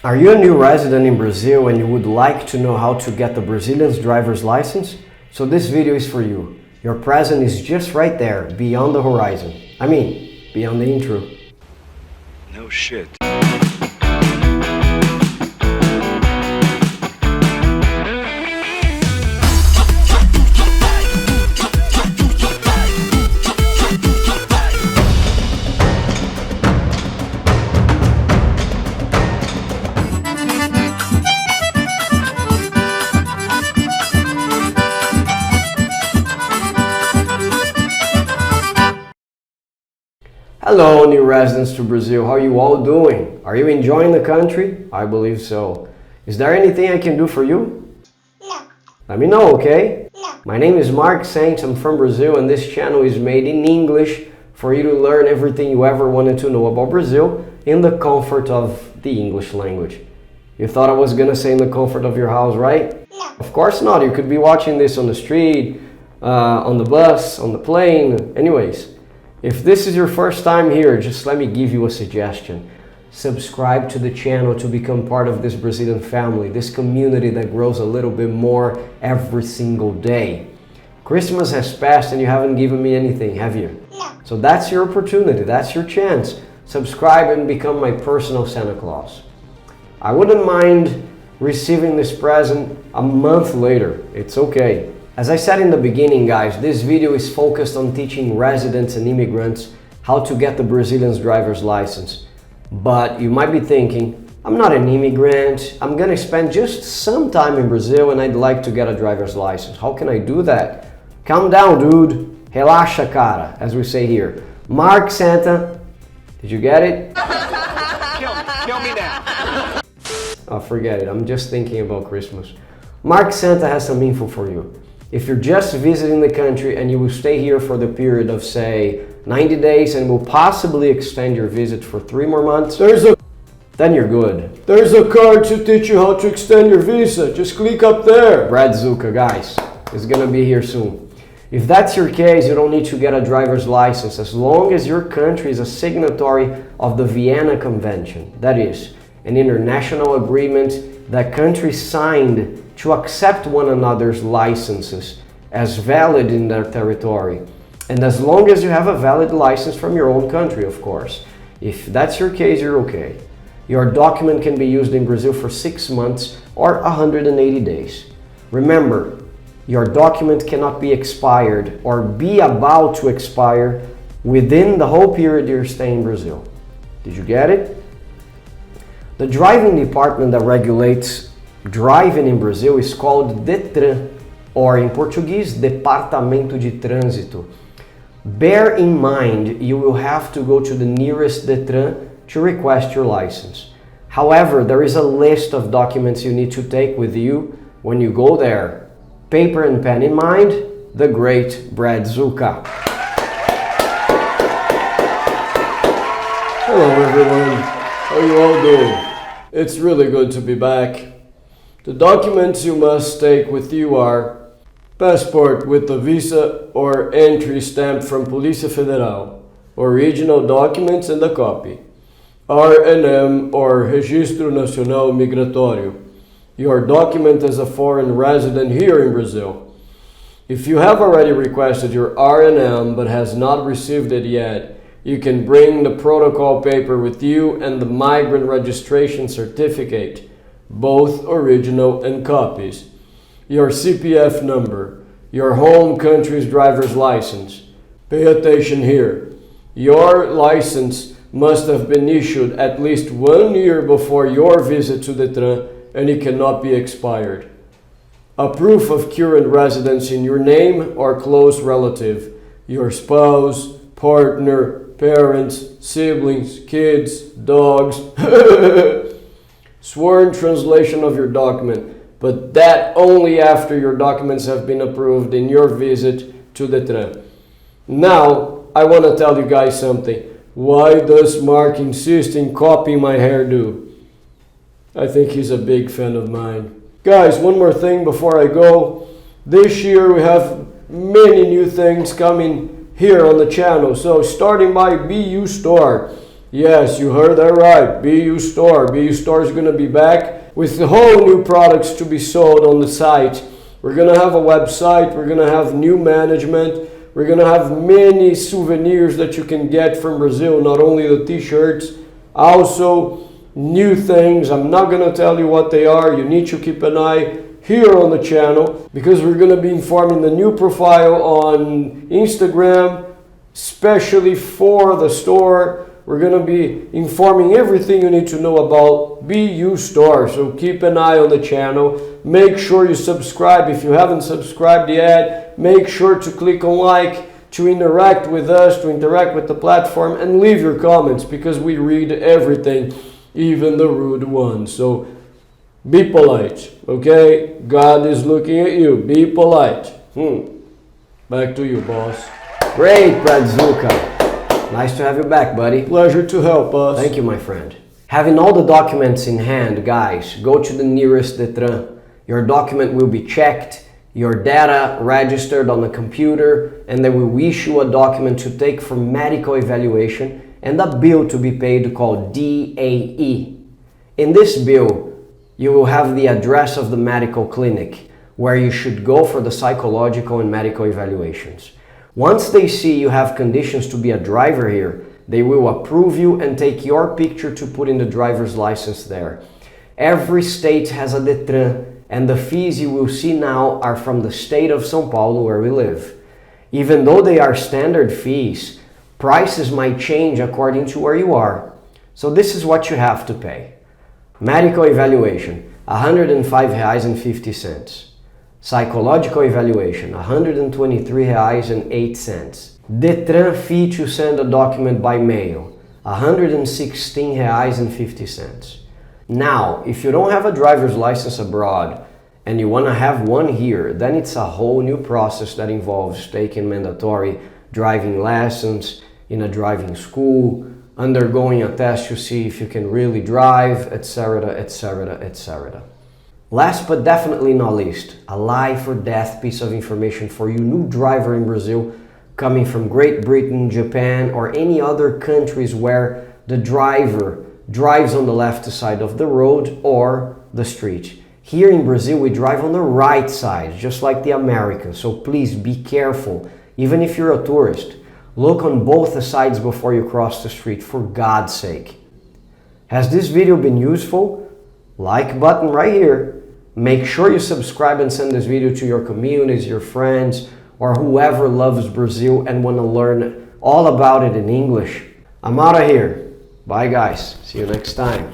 Are you a new resident in Brazil and you would like to know how to get the Brazilian's driver's license? So this video is for you. Your present is just right there, beyond the horizon. I mean, beyond the intro. No shit. Hello, new residents to Brazil. How are you all doing? Are you enjoying the country? I believe so. Is there anything I can do for you? No. Let me know, okay? No. My name is Mark Saints. I'm from Brazil, and this channel is made in English for you to learn everything you ever wanted to know about Brazil in the comfort of the English language. You thought I was gonna say in the comfort of your house, right? No. Of course not. You could be watching this on the street, on the bus, on the plane. Anyways, if this is your first time here, just let me give you a suggestion. Subscribe to the channel to become part of this Brazilian family, this community that grows a little bit more every single day. Christmas has passed and you haven't given me anything, have you? No. So that's your opportunity, that's your chance. Subscribe and become my personal Santa Claus. I wouldn't mind receiving this present a month later. It's okay. As I said in the beginning, guys, this video is focused on teaching residents and immigrants how to get the Brazilian's driver's license. But you might be thinking, I'm not an immigrant, I'm gonna spend just some time in Brazil and I'd like to get a driver's license. How can I do that? Calm down, dude. Relaxa, cara, as we say here. Mark Santa, did you get it? Kill me now. Oh, forget it, I'm just thinking about Christmas. Mark Santa has some info for you. If you're just visiting the country and you will stay here for the period of, say, 90 days and will possibly extend your visit for 3 more months, then you're good. There's a card to teach you how to extend your visa. Just click up there. Brad Zuka, guys, is gonna be here soon. If that's your case, you don't need to get a driver's license as long as your country is a signatory of the Vienna Convention. That is, an international agreement that countries signed to accept one another's licenses as valid in their territory. And as long as you have a valid license from your own country, of course. If that's your case, you're okay. Your document can be used in Brazil for 6 months or 180 days. Remember, your document cannot be expired or be about to expire within the whole period you're staying in Brazil. Did you get it? The driving department that regulates driving in Brazil is called DETRAN, or in Portuguese, Departamento de Trânsito. Bear in mind, you will have to go to the nearest DETRAN to request your license. However, there is a list of documents you need to take with you when you go there. Paper and pen in mind, the great Brad Zuka. Hello everyone, how are you all doing? It's really good to be back. The documents you must take with you are passport with a visa or entry stamp from Polícia Federal, original documents and a copy, RNM or Registro Nacional Migratório, your document as a foreign resident here in Brazil. If you have already requested your RNM but has not received it yet, you can bring the protocol paper with you and the migrant registration certificate, both original and copies, your CPF number, your home country's driver's license. Pay attention here. Your license must have been issued at least 1 year before your visit to DETRAN and it cannot be expired. A proof of current residence in your name or close relative, your spouse, partner, parents, siblings, kids, dogs. Sworn translation of your document, but that only after your documents have been approved in your visit to DETRAN. Now, I want to tell you guys something. Why does Mark insist in copying my hairdo? I think he's a big fan of mine. Guys, one more thing before I go. This year we have many new things coming here on the channel. So starting by BU Store, Yes, you heard that right. BU Store. BU Store is going to be back with the whole new products to be sold on the site. We're going to have a website. We're going to have new management. We're going to have many souvenirs that you can get from Brazil. Not only the t-shirts, also new things. I'm not going to tell you what they are. You need to keep an eye here on the channel because we're going to be informing the new profile on Instagram, especially for the store. We're going to be informing everything you need to know about BU Store. So keep an eye on the channel. Make sure you subscribe. If you haven't subscribed yet, make sure to click on like to interact with us, to interact with the platform, and leave your comments because we read everything, even the rude ones. So be polite, okay? God is looking at you. Be polite. Back to you, boss. Great, Brazuca. Nice to have you back, buddy. Pleasure to help us. Thank you, my friend. Having all the documents in hand, guys, go to the nearest Detran. Your document will be checked, your data registered on the computer, and they will issue a document to take for medical evaluation and a bill to be paid called DAE. In this bill, you will have the address of the medical clinic where you should go for the psychological and medical evaluations. Once they see you have conditions to be a driver here, they will approve you and take your picture to put in the driver's license there. Every state has a Detran, and the fees you will see now are from the state of São Paulo where we live. Even though they are standard fees, prices might change according to where you are. So this is what you have to pay. Medical evaluation, R$105.50. Psychological evaluation, R$123.08. Detran fee to send a document by mail, R$116.50. Now, if you don't have a driver's license abroad and you want to have one here, then it's a whole new process that involves taking mandatory driving lessons in a driving school, undergoing a test to see if you can really drive, etc., etc., etc. Last but definitely not least, a life or death piece of information for you new driver in Brazil coming from Great Britain, Japan, or any other countries where the driver drives on the left side of the road or the street. Here in Brazil, we drive on the right side, just like the Americans, so please be careful. Even if you're a tourist, look on both the sides before you cross the street, for God's sake. Has this video been useful? Like button right here. Make sure you subscribe and send this video to your communities, your friends, or whoever loves Brazil and want to learn all about it in English. I'm out of here. Bye guys. See you next time.